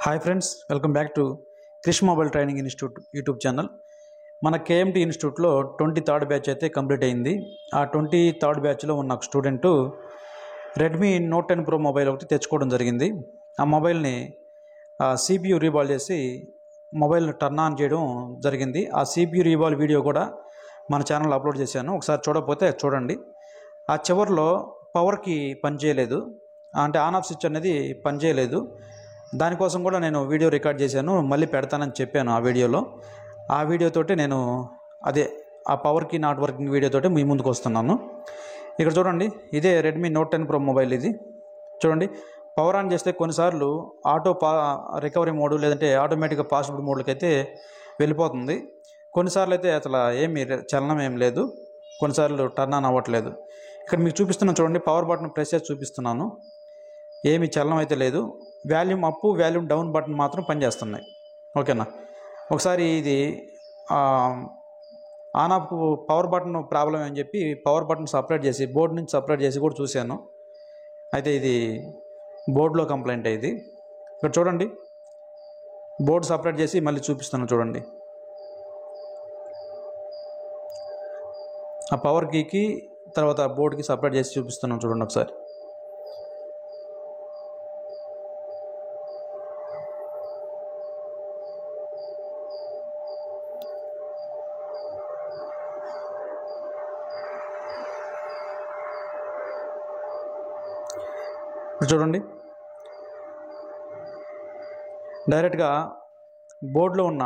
Hi friends, welcome back to Krish mobile training institute YouTube channel. మన KMT ఇన్స్టిట్యూట్లో 23rd batch అయితే complete అయింది. ఆ 23rd బ్యాచ్లో ఉన్న ఒక student Redmi note 10 pro mobile ఒకటి తెచ్చుకోవడం జరిగింది. ఆ మొబైల్ని CPU రీబాల్ చేసి మొబైల్ని టర్న్ ఆన్ చేయడం జరిగింది. ఆ CPU రీబాల్ వీడియో కూడా మన ఛానల్లో అప్లోడ్ చేశాను. ఒకసారి చూడకపోతే చూడండి. ఆ చివరిలో పవర్కి పనిచేయలేదు, అంటే ఆన్ ఆఫ్ స్విచ్ అనేది పనిచేయలేదు. దానికోసం కూడా నేను వీడియో రికార్డ్ చేశాను, మళ్ళీ పెడతానని చెప్పాను. ఆ వీడియోతోటి నేను ఆ పవర్కి నాట్ వర్కింగ్ వీడియోతోటి మీ ముందుకు వస్తున్నాను. ఇక్కడ చూడండి, ఇదే రెడ్మీ నోట్ 10 ప్రో మొబైల్. ఇది చూడండి, పవర్ ఆన్ చేస్తే కొన్నిసార్లు రికవరీ మోడ్ లేదంటే ఆటోమేటిక్గా పాస్వర్డ్ మోడ్లకి అయితే వెళ్ళిపోతుంది. కొన్నిసార్లు అయితే అసలు చలనం ఏం లేదు, కొన్నిసార్లు టర్న్ ఆన్ అవ్వట్లేదు. ఇక్కడ మీకు చూపిస్తున్నాను చూడండి, పవర్ బటన్ ప్రెస్ చేసి చూపిస్తున్నాను. ఏమీ చలనం అయితే లేదు. Volume up volume down button మాత్రం పనిచేస్తున్నాయి. ఓకేనా, ఒకసారి ఇది on off power button problem అని చెప్పి పవర్ బటన్ సపరేట్ చేసి బోర్డు నుంచి సపరేట్ చేసి కూడా చూశాను. అయితే ఇది బోర్డులో కంప్లైంట్ అయ్యింది. ఇక్కడ చూడండి, బోర్డు సపరేట్ చేసి మళ్ళీ చూపిస్తున్నాను చూడండి. ఆ పవర్ కీకి తర్వాత బోర్డుకి సపరేట్ చేసి చూపిస్తున్నాను చూడండి ఒకసారి. చూడండి, డైరెక్ట్గా బోర్డులో ఉన్న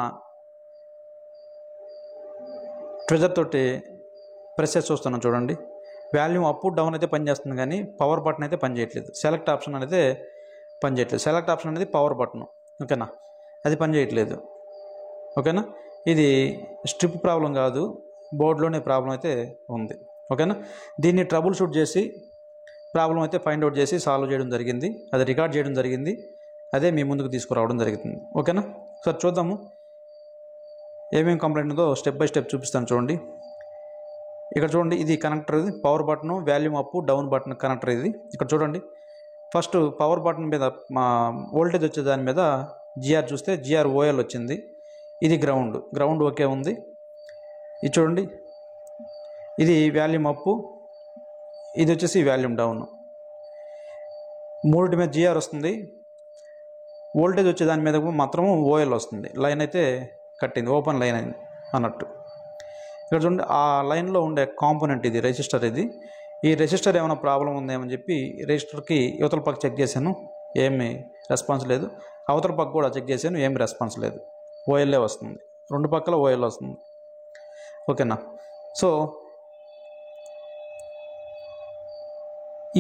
ట్రిజర్ తోటి ప్రెస్ చేసి చూస్తున్నాను చూడండి. వాల్యూమ్ అప్ డౌన్ అయితే పనిచేస్తుంది, కానీ పవర్ బటన్ అయితే పనిచేయట్లేదు. సెలెక్ట్ ఆప్షన్ అనేది పనిచేయట్లేదు. సెలెక్ట్ ఆప్షన్ అనేది పవర్ బటన్, ఓకేనా, అది పనిచేయట్లేదు. ఓకేనా, ఇది స్ట్రిప్ ప్రాబ్లం కాదు, బోర్డులోనే ప్రాబ్లం అయితే ఉంది. ఓకేనా, దీన్ని ట్రబుల్ షూట్ చేసి ప్రాబ్లం అయితే ఫైండ్ అవుట్ చేసి సాల్వ్ చేయడం జరిగింది. అది రికార్డ్ చేయడం జరిగింది, అదే మీ ముందుకు తీసుకురావడం జరుగుతుంది. ఓకేనా, సార్ చూద్దాము ఏమేమి కంప్లైంట్ ఉందో స్టెప్ బై స్టెప్ చూపిస్తాను చూడండి. ఇక్కడ చూడండి, ఇది కనెక్టర్, ఇది power button, volume up down button connector. ఇది ఇక్కడ చూడండి, ఫస్ట్ పవర్ బటన్ మీద వోల్టేజ్ వచ్చే దాని మీద GR చూస్తే GROL వచ్చింది. ఇది గ్రౌండ్ ఓకే ఉంది. ఇది చూడండి, ఇది వాల్యూమ్ అప్, ఇది వచ్చేసి వాల్యూమ్ డౌన్. మూడింటి మీద GR వస్తుంది, వోల్టేజ్ వచ్చే దాని మీద మాత్రము OL వస్తుంది. లైన్ అయితే కట్టింది, ఓపెన్ లైన్ అయింది అన్నట్టు. ఇక్కడ చూడండి, ఆ లైన్లో ఉండే కాంపోనెంట్ ఇది రెసిస్టర్. ఈ రెసిస్టర్ ఏమైనా ప్రాబ్లం ఉందేమని చెప్పి రెసిస్టర్కి యువతల పక్క చెక్ చేశాను, ఏమి రెస్పాన్స్ లేదు. అవతల పక్క కూడా చెక్ చేశాను, ఏమి రెస్పాన్స్ లేదు. OLఏ వస్తుంది, రెండు పక్కల OL వస్తుంది. ఓకేనా, సో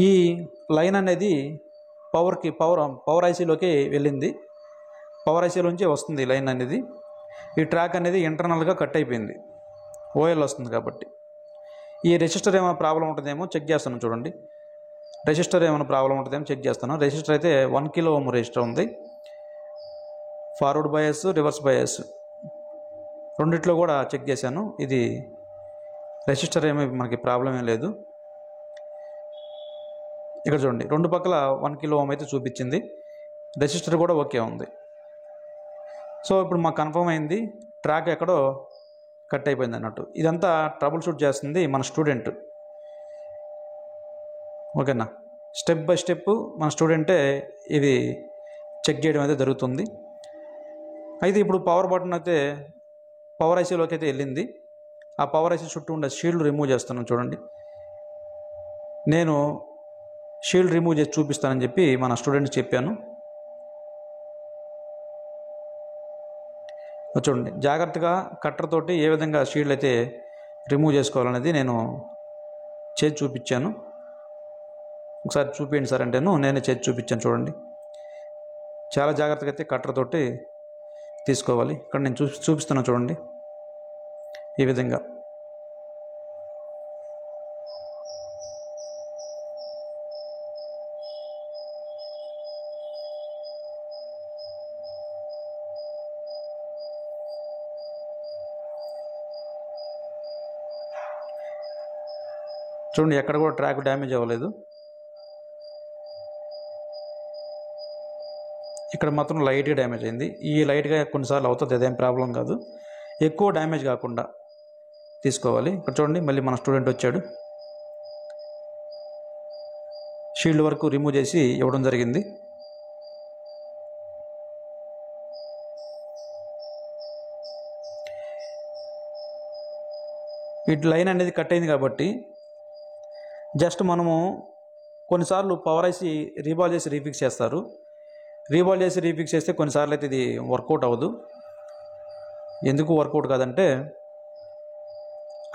ఈ లైన్ అనేది పవర్ ఐసీలోకి వెళ్ళింది. పవర్ ఐసీలోంచి వస్తుంది లైన్ అనేది. ఈ ట్రాక్ అనేది ఇంటర్నల్గా కట్ అయిపోయింది, OL వస్తుంది కాబట్టి. ఈ రెసిస్టర్ ఏమైనా ప్రాబ్లం ఉంటుందేమో చెక్ చేస్తాను చూడండి. రెసిస్టర్ ఏమైనా ప్రాబ్లం ఉంటుందేమో చెక్ చేస్తాను. రెసిస్టర్ అయితే 1 kilo ohm రెసిస్టర్ ఉంది. ఫార్వర్డ్ బయాస్, రివర్స్ బయాస్ రెండిట్లో కూడా చెక్ చేశాను. ఇది రెసిస్టర్ ఏమీ మనకి ప్రాబ్లం ఏం లేదు. ఇక్కడ చూడండి, రెండు పక్కల 1 kilo ohm అయితే చూపించింది. రెసిస్టర్ కూడా ఓకే ఉంది. సో ఇప్పుడు మాకు కన్ఫర్మ్ అయింది, ట్రాక్ ఎక్కడో కట్ అయిపోయింది అన్నట్టు. ఇదంతా ట్రబుల్ షూట్ చేస్తుంది మన స్టూడెంట్. ఓకేనా, స్టెప్ బై స్టెప్ మన స్టూడెంటే ఇది చెక్ చేయడం అయితే జరుగుతుంది. అయితే ఇప్పుడు పవర్ బటన్ అయితే పవర్ ఐసీలోకి అయితే వెళ్ళింది. ఆ పవర్ ఐసీ చుట్టూ ఉండే షీల్డ్ రిమూవ్ చేస్తున్నాను చూడండి. నేను షీల్డ్ రిమూవ్ చేసి చూపిస్తానని చెప్పి మన స్టూడెంట్కి చెప్పాను. చూడండి, జాగ్రత్తగా కట్టర్ తోటి ఏ విధంగా షీల్డ్ అయితే రిమూవ్ చేసుకోవాలనేది నేను చేసి చూపించాను. ఒకసారి చూపించండి సార్ అంటేను నేనే చేసి చూపించాను చూడండి. చాలా జాగ్రత్తగా అయితే కట్టర్ తోటి తీసుకోవాలి. ఇక్కడ నేను చూపిస్తున్నాను చూడండి, ఈ విధంగా. చూడండి, ఎక్కడ కూడా ట్రాక్ డ్యామేజ్ అవ్వలేదు. ఇక్కడ మాత్రం లైట్గా డ్యామేజ్ అయింది. ఈ లైట్గా కొన్నిసార్లు అవుతుంది, అదేం ప్రాబ్లం కాదు. ఎక్కువ డ్యామేజ్ కాకుండా తీసుకోవాలి. ఇక్కడ చూడండి, మళ్ళీ మన స్టూడెంట్ వచ్చాడు. షీల్డ్ వరకు రిమూవ్ చేసి ఇవ్వడం జరిగింది. ఈ లైన్ అనేది కట్ అయింది కాబట్టి జస్ట్ మనము కొన్నిసార్లు పవర్ ఐసి రీబాల్ చేసి రీఫిక్స్ చేస్తారు. రీబాల్ చేసి రీఫిక్స్ చేస్తే కొన్నిసార్లు అయితే ఇది వర్కౌట్ అవ్వదు. ఎందుకు వర్కౌట్ కాదంటే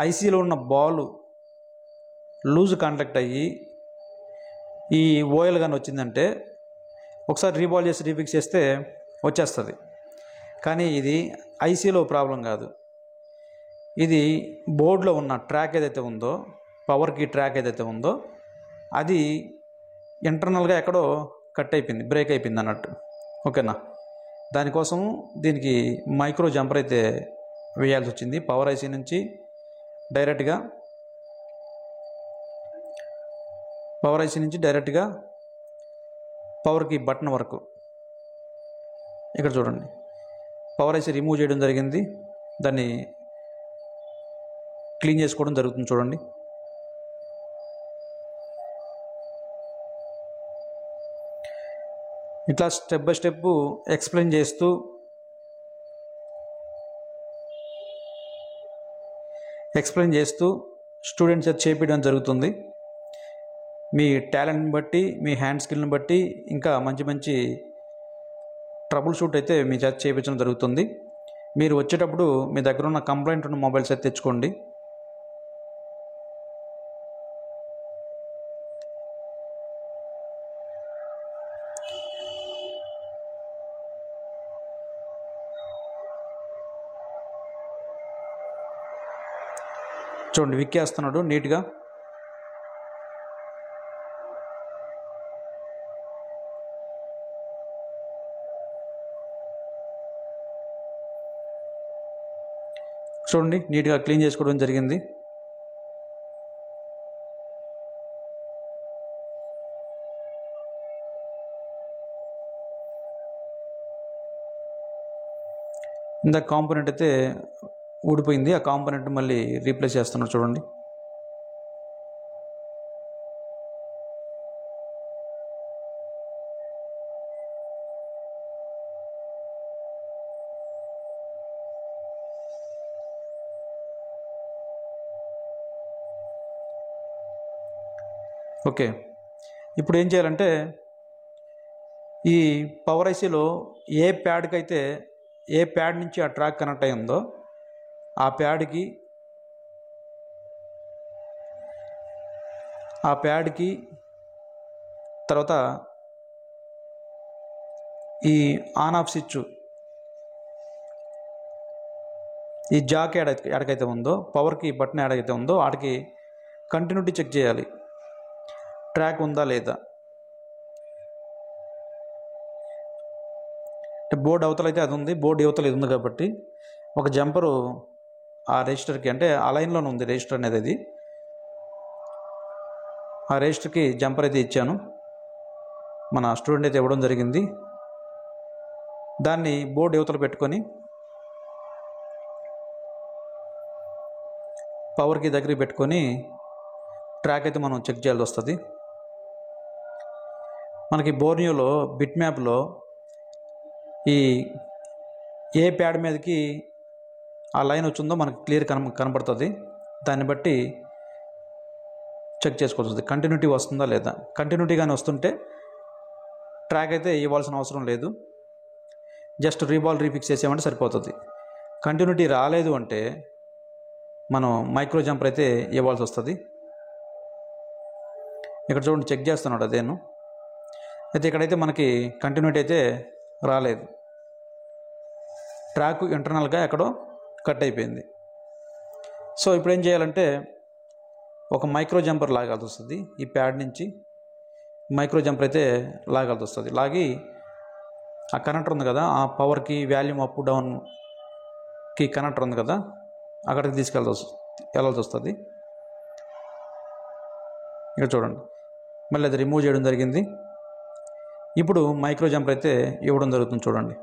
ఐసీలో ఉన్న బాల్ లూజ్ కాంటాక్ట్ అయ్యి ఈ ఓఎల్ కానీ వచ్చిందంటే ఒకసారి రీబాల్ చేసి రీఫిక్స్ చేస్తే వచ్చేస్తుంది. కానీ ఇది ఐసీలో ప్రాబ్లం కాదు. ఇది బోర్డులో ఉన్న ట్రాక్ ఏదైతే ఉందో, పవర్కి ట్రాక్ ఏదైతే ఉందో అది ఇంటర్నల్గా ఎక్కడో కట్ అయిపోయింది, బ్రేక్ అయిపోయింది అన్నట్టు. ఓకేనా? దానికోసం దీనికి మైక్రో జంపర్ అయితే వేయాల్సి వచ్చింది. పవర్ ఐసీ నుంచి డైరెక్ట్గా పవర్కి బటన్ వరకు. ఇక్కడ చూడండి, పవర్ ఐసీ రిమూవ్ చేయడం జరిగింది. దాన్ని క్లీన్ చేసుకోవడం జరుగుతుంది. చూడండి, ఇట్లా స్టెప్ బై స్టెప్ ఎక్స్ప్లెయిన్ చేస్తూ స్టూడెంట్స్ చేత చేపించడం జరుగుతుంది. మీ టాలెంట్ని బట్టి, మీ హ్యాండ్ స్కిల్ని బట్టి ఇంకా మంచి మంచి ట్రబుల్ షూట్ అయితే మీ చేత చేయించడం జరుగుతుంది. మీరు వచ్చేటప్పుడు మీ దగ్గర ఉన్న కంప్లైంట్ ఉన్న మొబైల్స్ అయితే తెచ్చుకోండి. చూడండి, విక్కేస్తున్నాడు నీట్గా. చూడండి, నీట్గా క్లీన్ చేసుకోవడం జరిగింది. ఇందాక కాంపోనెంట్ అయితే ఊడిపోయింది. ఆ కాంపోనెంట్ మళ్ళీ రీప్లేస్ చేస్తున్నారు. చూడండి, ఓకే. ఇప్పుడు ఏం చేయాలంటే ఈ పవర్ ఐసీలో ఏ ప్యాడ్ నుంచి ఆ ట్రాక్ కనెక్ట్ అయి ఉందో ఆ ప్యాడ్కి తర్వాత ఈ ఆన్ ఆఫ్ స్విచ్, ఈ జాక్ ఎక్కడికైతే ఉందో, పవర్కి బటన్ ఎక్కడికైతే ఉందో వాటికి కంటిన్యూటీ చెక్ చేయాలి. ట్రాక్ ఉందా లేదా. బోర్డు అవతల అయితే అది ఉంది, బోర్డు యువతలు ఇది ఉంది కాబట్టి ఒక జంపరు ఆ రిజిస్టర్కి, అంటే ఆ లైన్లోనే ఉంది రిజిస్టర్ అనేది, అది ఆ రిజిస్టర్కి జంపర్ అయితే ఇచ్చాను. మన స్టూడెంట్ అయితే ఇవ్వడం జరిగింది. దాన్ని బోర్డు యువతలు పెట్టుకొని పవర్కి దగ్గరికి పెట్టుకొని ట్రాక్ అయితే మనం చెక్ చేయాల్సి వస్తుంది. మనకి బోర్నియోలో బిట్ మ్యాప్లో ఈ ఏ ప్యాడ్ మీదకి ఆ లైన్ వచ్చిందో మనకు క్లియర్ కనపడుతుంది. దాన్ని బట్టి చెక్ చేసుకోవచ్చు కంటిన్యూటీ వస్తుందా లేదా. కంటిన్యూటీగానే వస్తుంటే ట్రాక్ అయితే ఇవ్వాల్సిన అవసరం లేదు, జస్ట్ రీఫిక్స్ చేసామంటే సరిపోతుంది. కంటిన్యూటీ రాలేదు అంటే మనం మైక్రో జంపర్ అయితే ఇవ్వాల్సి వస్తుంది. ఇక్కడ చూడండి, చెక్ చేస్తున్నాడు అదేను. అయితే ఇక్కడైతే మనకి కంటిన్యూటీ అయితే రాలేదు, ట్రాక్ ఇంటర్నల్గా ఎక్కడో కట్ అయిపోయింది. సో ఇప్పుడు ఏం చేయాలంటే ఒక మైక్రో జంపర్ లాగాల్సి వస్తుంది. ఈ ప్యాడ్ నుంచి మైక్రో జంపర్ అయితే లాగాల్సి వస్తుంది. లాగి ఆ కనెక్టర్ ఉంది కదా, ఆ పవర్కి వాల్యూమ్ అప్ డౌన్కి కనెక్టర్ ఉంది కదా, అక్కడికి వెళ్ళాల్సి వస్తుంది. ఇక్కడ చూడండి, మళ్ళీ అది రిమూవ్ చేయడం జరిగింది. ఇప్పుడు మైక్రో జంపర్ అయితే ఇవ్వడం జరుగుతుంది చూడండి.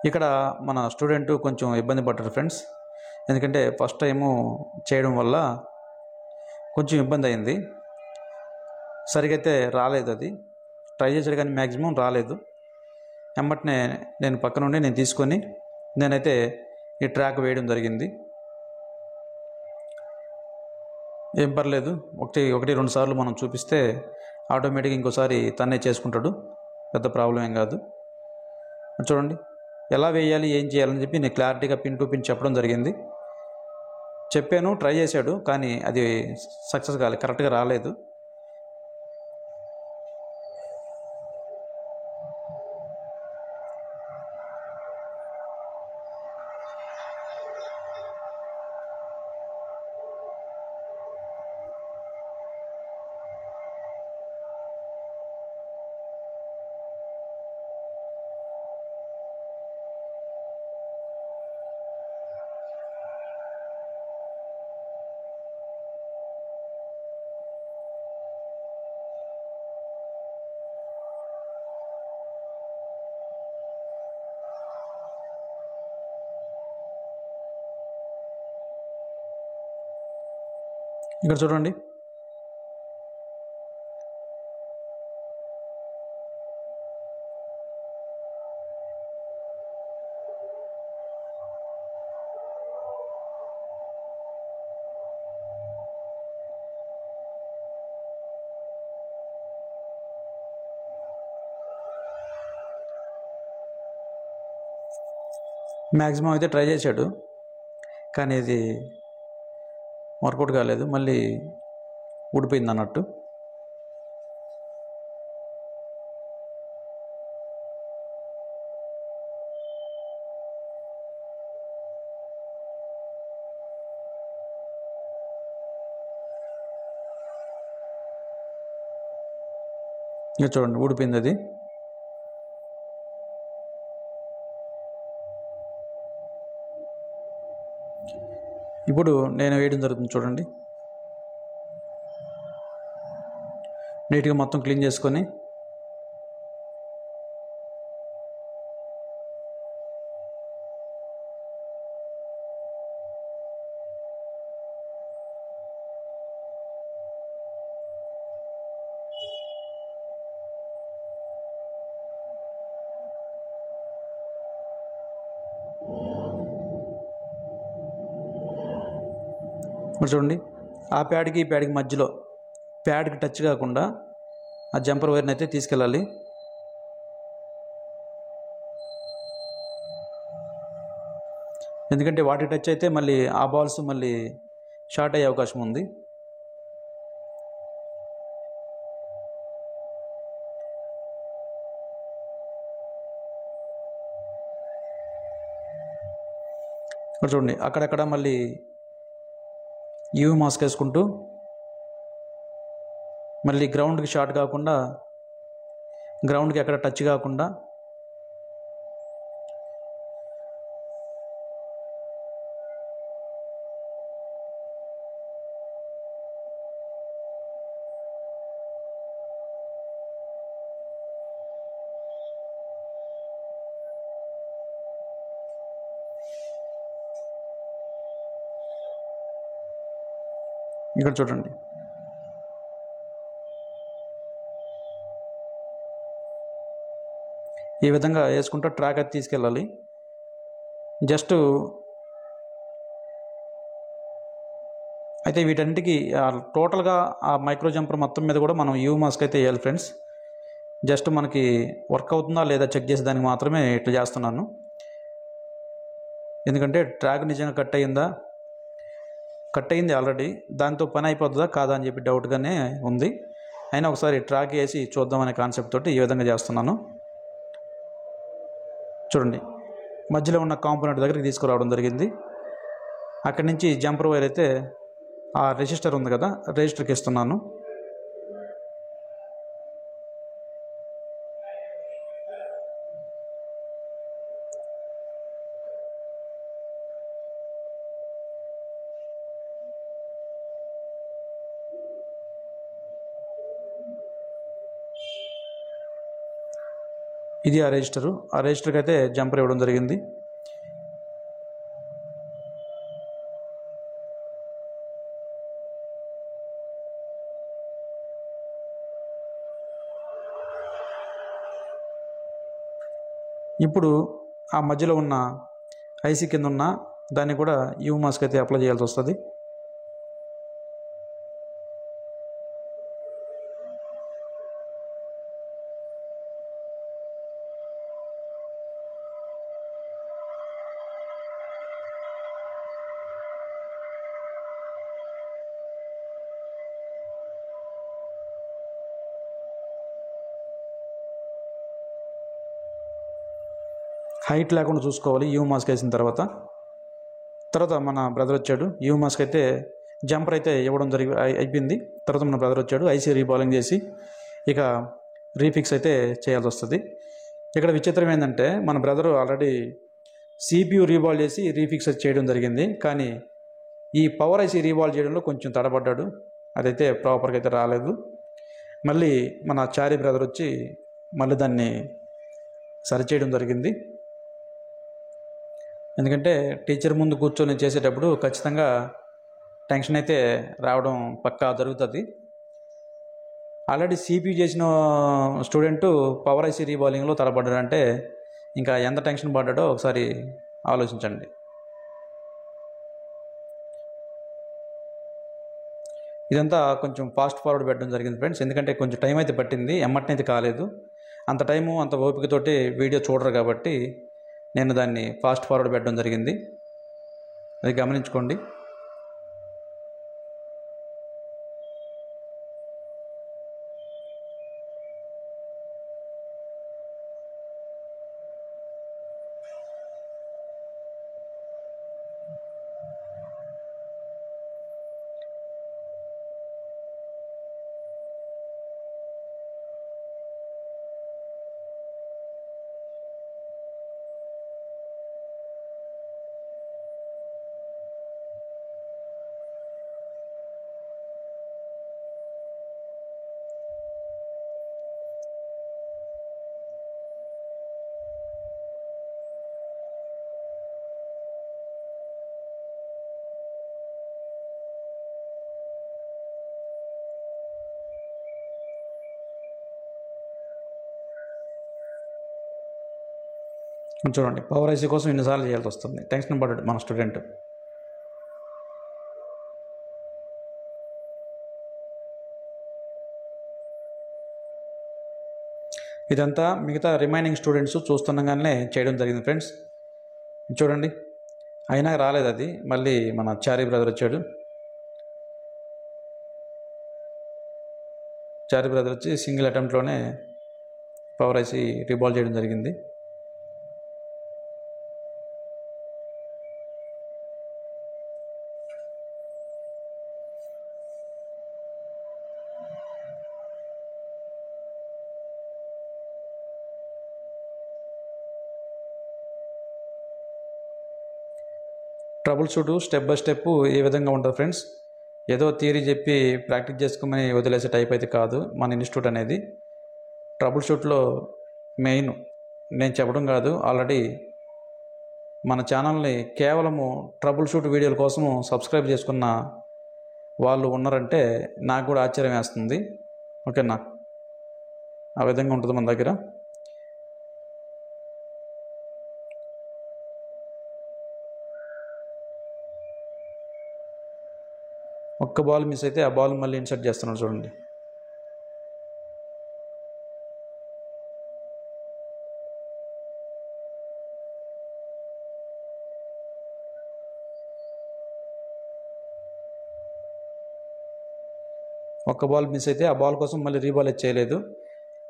ఇక్కడ మన స్టూడెంట్ కొంచెం ఇబ్బంది పడ్డారు ఫ్రెండ్స్. ఎందుకంటే ఫస్ట్ టైము చేయడం వల్ల కొంచెం ఇబ్బంది అయింది. సరిగా అయితే రాలేదు, అది ట్రై చేశాడు కానీ మ్యాక్సిమం రాలేదు. వెంబటనే నేను పక్క నుండి నేను తీసుకొని నేనైతే ఈ ట్రాక్ వేయడం జరిగింది. ఏం పర్లేదు, ఒకటి రెండు సార్లు మనం చూపిస్తే ఆటోమేటిక్గా ఇంకోసారి తనే చేసుకుంటాడు, పెద్ద ప్రాబ్లం ఏం కాదు. చూడండి ఎలా వేయాలి ఏం చేయాలని చెప్పి నేను క్లారిటీగా పిన్ టు పిన్ చెప్పడం జరిగింది. చెప్పాను, ట్రై చేశాడు కానీ అది సక్సెస్ కాలేదు, కరెక్ట్గా రాలేదు. ఇక్కడ చూడండి, మ్యాక్సిమం అయితే ట్రై చేశాడు కానీ ఇది వర్కౌట్ కాలేదు, మళ్ళీ ఊడిపోయింది అన్నట్టు. ఇంకా చూడండి ఊడిపోయింది అది. ఇప్పుడు నేను వేయడం జరుగుతుంది చూడండి. నీట్గా మొత్తం క్లీన్ చేసుకొని చూడండి, ఆ ప్యాడ్కి ఈ ప్యాడ్కి మధ్యలో ప్యాడ్కి టచ్ కాకుండా ఆ జంపర్ వైర్ని అయితే తీసుకెళ్ళాలి. ఎందుకంటే వాటికి టచ్ అయితే మళ్ళీ ఆ బాల్స్ మళ్ళీ షార్ట్ అయ్యే అవకాశం ఉంది. చూడండి అక్కడక్కడ మళ్ళీ యూవీ మాస్క్ వేసుకుంటూ మళ్ళీ గ్రౌండ్కి షార్ట్ కాకుండా, గ్రౌండ్కి ఎక్కడ టచ్ కాకుండా ఇక్కడ చూడండి. ఈ విధంగా వేసుకుంటూ ట్రాక్ అది తీసుకెళ్ళాలి. జస్ట్ అయితే వీటన్నిటికీ టోటల్గా ఆ మైక్రో జంపర్ మొత్తం మీద కూడా మనం యూవీ మాస్క్ అయితే వేయాలి ఫ్రెండ్స్. జస్ట్ మనకి వర్క్ అవుతుందా లేదా చెక్ చేసేదానికి మాత్రమే ఇట్లా చేస్తున్నాను. ఎందుకంటే ట్రాక్ నిజంగా కట్ అయింది ఆల్రెడీ, దాంతో పని అయిపోతుందా కాదా అని చెప్పి డౌట్గానే ఉంది. అయినా ఒకసారి ట్రాక్ వేసి చూద్దామనే కాన్సెప్ట్ తోటి ఈ విధంగా చేస్తున్నాను. చూడండి మధ్యలో ఉన్న కాంపోనెంట్ దగ్గరికి తీసుకురావడం జరిగింది. అక్కడి నుంచి జంపర్ వైర్ అయితే ఆ రెసిస్టర్ ఉంది కదా, రెసిస్టర్కి ఇస్తున్నాను. ఇది ఆ రిజిస్టరు. ఆ రిజిస్టర్కి అయితే జంపర్ ఇవ్వడం జరిగింది. ఇప్పుడు ఆ మధ్యలో ఉన్న ఐసీ కింద ఉన్న దాన్ని కూడా యూ మాస్క్ అయితే అప్లై చేయాల్సి వస్తుంది. హైట్ లేకుండా చూసుకోవాలి యూ మాస్క్ వేసిన తర్వాత. మన బ్రదర్ వచ్చాడు. యూ మాస్క్ అయితే జంపర్ అయితే ఇవ్వడం అయిపోయింది. తర్వాత మన బ్రదర్ వచ్చాడు. ఐసీ రీబాలింగ్ చేసి ఇక రీఫిక్స్ అయితే చేయాల్సి వస్తుంది. ఇక్కడ విచిత్రం ఏంటంటే మన బ్రదరు ఆల్రెడీ CPU రీబాల్ చేసి రీఫిక్స్ చేయడం జరిగింది. కానీ ఈ పవర్ ఐసీ రీబాల్ చేయడంలో కొంచెం తడబడ్డాడు. అదైతే ప్రాపర్గా అయితే రాలేదు. మళ్ళీ మన చారీ బ్రదర్ వచ్చి మళ్ళీ దాన్ని సరిచేయడం జరిగింది. ఎందుకంటే టీచర్ ముందు కూర్చొని చేసేటప్పుడు ఖచ్చితంగా టెన్షన్ అయితే రావడం పక్కా జరుగుతుంది. ఆల్రెడీ CPU చేసిన స్టూడెంటు పవర్ ఐసీ రీబాలింగ్లో తడబడ్డాడంటే ఇంకా ఎంత టెన్షన్ పడ్డాడో ఒకసారి ఆలోచించండి. ఇదంతా కొంచెం ఫాస్ట్ ఫార్వర్డ్ పెట్టడం జరిగింది ఫ్రెండ్స్. ఎందుకంటే కొంచెం టైం అయితే పట్టింది, ఎమ్మటినైతే కాలేదు. అంత టైము అంత ఓపికతోటి వీడియో చూడరు కాబట్టి నేను దాన్ని ఫాస్ట్ ఫార్వర్డ్ పెట్టడం జరిగింది. అది గమనించుకోండి. చూడండి, పవర్ ఐసీ కోసం ఎన్నిసార్లు చేయాల్సి వస్తుంది. టెన్షన్ పడ్డాడు మన స్టూడెంట్. ఇదంతా మిగతా రిమైనింగ్ స్టూడెంట్స్ చూస్తుండగానే చేయడం జరిగింది ఫ్రెండ్స్. చూడండి, అయినా రాలేదు అది. మళ్ళీ మన చారీ బ్రదర్ వచ్చాడు. చారీ బ్రదర్ వచ్చి సింగిల్ అటెంప్ట్లోనే పవర్ ఐసీ రీబాల్ చేయడం జరిగింది. Troubleshoot step by step ఏ విధంగా ఉంటుంది ఫ్రెండ్స్. ఏదో థియరీ చెప్పి ప్రాక్టీస్ చేసుకోమని వదిలేసే టైప్ అయితే కాదు మన ఇన్స్టిట్యూట్ అనేది. ట్రబుల్ షూట్లో మెయిన్ నేను చెప్పడం కాదు, ఆల్రెడీ మన ఛానల్ని కేవలము ట్రబుల్ షూట్ వీడియోల కోసము సబ్స్క్రైబ్ చేసుకున్న వాళ్ళు ఉన్నారంటే నాకు కూడా ఆశ్చర్యం వేస్తుంది. ఓకేనా, ఆ విధంగా ఉంటుంది మన దగ్గర. ఒక్క బాల్ మిస్ అయితే ఆ బాల్ మళ్ళీ ఇన్సర్ట్ చేస్తున్నాడు చూడండి. ఒక్క బాల్ మిస్ అయితే ఆ బాల్ కోసం మళ్ళీ రీబాల్ చేయలేదు.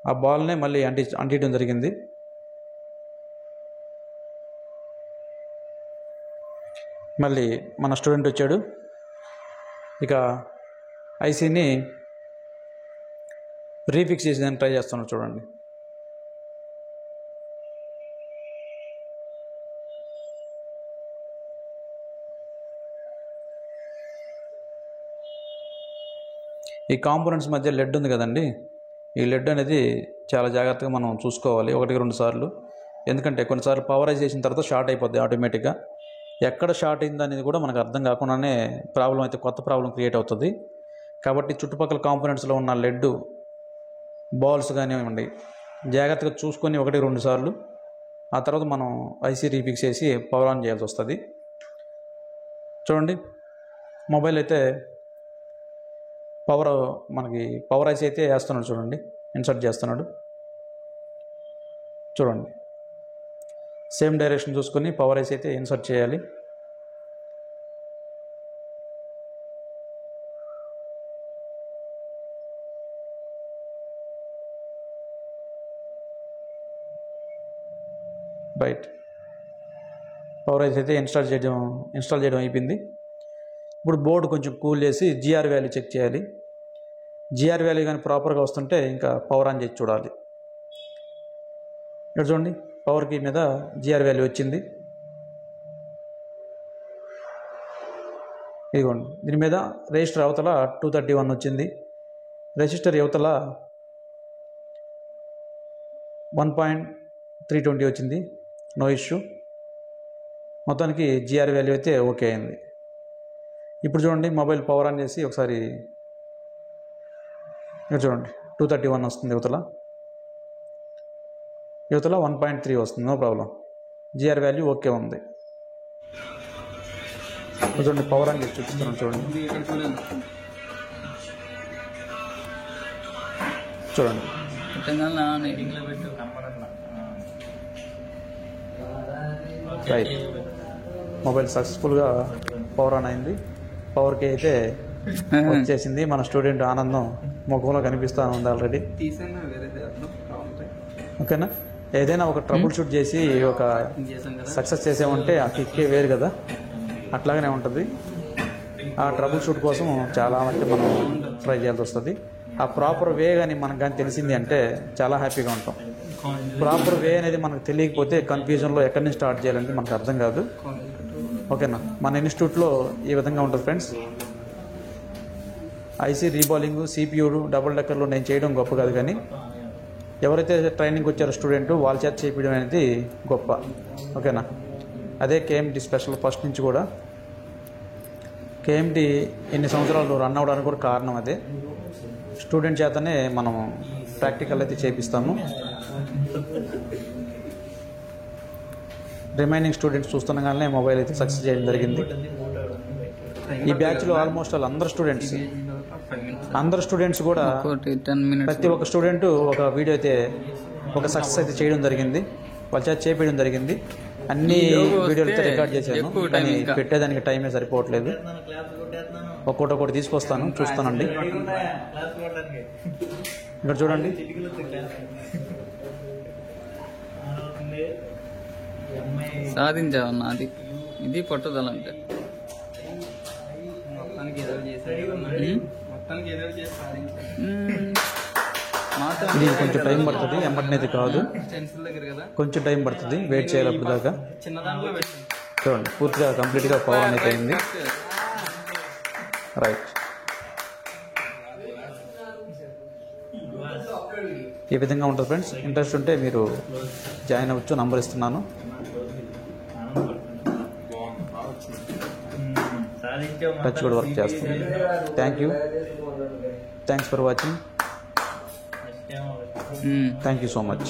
ఆ బాల్నే మళ్ళీ అంటించడం జరిగింది. మళ్ళీ మన స్టూడెంట్ వచ్చాడు. ఇక ఐసీని రీఫిక్స్ చేసేదాన్ని ట్రై చేస్తున్నాడు చూడండి. ఈ కాంపోనెంట్స్ మధ్య లెడ్ ఉంది కదండి, ఈ లెడ్ అనేది చాలా జాగ్రత్తగా మనం చూసుకోవాలి 1-2 సార్లు. ఎందుకంటే కొన్నిసార్లు పవరైజ్ చేసిన తర్వాత షార్ట్ అయిపోద్ది ఆటోమేటిక్గా. ఎక్కడ షార్ట్ అయింది అనేది కూడా మనకు అర్థం కాకుండానే ప్రాబ్లం అయితే కొత్త ప్రాబ్లం క్రియేట్ అవుతుంది. కాబట్టి చుట్టుపక్కల కాంపోనెంట్స్లో ఉన్న లెడ్ బాల్స్ కానివ్వండి జాగ్రత్తగా చూసుకొని 1-2 సార్లు ఆ తర్వాత మనం ఐసీ రీఫిక్స్ చేసి పవర్ ఆన్ చేయాల్సి వస్తుంది. చూడండి మొబైల్ అయితే పవర్ ఐసీ అయితే వేస్తున్నాడు చూడండి, ఇన్సర్ట్ చేస్తున్నాడు చూడండి. సేమ్ డైరెక్షన్ చూసుకొని పవర్ ఐసీ అయితే ఇన్సర్ట్ చేయాలి. రైట్, పవర్ ఐసీ అయితే ఇన్స్టాల్ చేయడం అయిపోయింది. ఇప్పుడు బోర్డు కొంచెం కూల్ చేసి జిఆర్ వాల్యూ చెక్ చేయాలి. జిఆర్ వాల్యూ కానీ ప్రాపర్గా వస్తుంటే ఇంకా పవర్ ఆన్ చేసి చూడాలి. ఇక్కడ చూడండి పవర్ కీ మీద జిఆర్ వాల్యూ వచ్చింది. ఇదిగోండి దీని మీద రెజిస్టర్ అవతల 231 వచ్చింది, రెజిస్టర్ యువతల 1.320 వచ్చింది. No issue. మొత్తానికి జిఆర్ వాల్యూ అయితే ఓకే అయింది. ఇప్పుడు చూడండి మొబైల్ పవర్ ఆన్ చేసి ఒకసారి ఇక్కడ చూడండి 231 వస్తుంది, యువతల 1.3 వస్తుంది. No problem, GR value okay ఉంది. చూడండి పవర్ ఆన్ చేసి చూపిస్తున్నాను చూడండి. రైట్, మొబైల్ సక్సెస్ఫుల్గా పవర్ ఆన్ అయింది. పవర్కి అయితే వచ్చేసింది. మన స్టూడెంట్ ఆనందం ముఖంలో కనిపిస్తూ ఉంది ఆల్రెడీ. ఓకేనా, ఏదైనా ఒక ట్రబుల్ షూట్ చేసి ఒక సక్సెస్ చేసామంటే ఆ కిక్కే వేరు కదా, అట్లాగనే ఉంటుంది. ఆ ట్రబుల్ షూట్ కోసం చాలా అంటే మనం ట్రై చేయాల్సి వస్తుంది. ఆ ప్రాపర్ వే కానీ మనకు కానీ తెలిసింది అంటే చాలా హ్యాపీగా ఉంటాం. ప్రాపర్ వే అనేది మనకు తెలియకపోతే కన్ఫ్యూజన్లో ఎక్కడి నుంచి స్టార్ట్ చేయాలంటే మనకు అర్థం కాదు. ఓకేనా, మన ఇన్స్టిట్యూట్లో ఈ విధంగా ఉంటుంది friends. IC reballing, CPU double డెక్కర్లో నేను చేయడం గొప్ప కాదు, కానీ ఎవరైతే ట్రైనింగ్ వచ్చారో స్టూడెంట్ వాళ్ళ చేత చేయించడం అనేది గొప్ప. ఓకేనా, అదే KMT స్పెషల్ ఫస్ట్ నుంచి కూడా. KMT ఎన్ని సంవత్సరాలు రన్ అవ్వడానికి కూడా కారణం అదే. స్టూడెంట్ చేతనే మనం ప్రాక్టికల్ అయితే చేపిస్తాము. రిమైనింగ్ స్టూడెంట్స్ చూస్తుండగానే మొబైల్ అయితే సక్సెస్ చేయడం జరిగింది. ఈ బ్యాచ్లో ఆల్మోస్ట్ అందరు స్టూడెంట్స్ కూడా ప్రతి ఒక్క స్టూడెంట్ ఒక వీడియో అయితే ఒక సక్సెస్ అయితే చేయడం జరిగింది, వాళ్ళ చేత చేపించడం జరిగింది. అన్ని వీడియోలు అయితే రికార్డ్ చేశాను, కానీ పెట్టేదానికి టైమే సరిపోవట్లేదు. ఒక్కొక్కటి తీసుకొస్తాను, చూస్తానండి. ఇక్కడ చూడండి సాధించావన్నా, అది ఇది పట్టుదల అంటే. ఇది కొంచెం టైం పడుతుంది, ఎమ్మటినైతే కాదు, కొంచెం టైం పడుతుంది. వెయిట్ చేయాలి అప్పుడు దాకా. చూడండి పూర్తిగా కంప్లీట్గా పవర్ అనేది అయింది. రైట్, ఈ విధంగా ఉంటుంది ఫ్రెండ్స్. ఇంట్రెస్ట్ ఉంటే మీరు జాయిన్ అవ్వచ్చు, నంబర్ ఇస్తున్నాను. టచ్ కూడా వర్క్ చేస్తుంది. Thanks for watching. Thank you so much.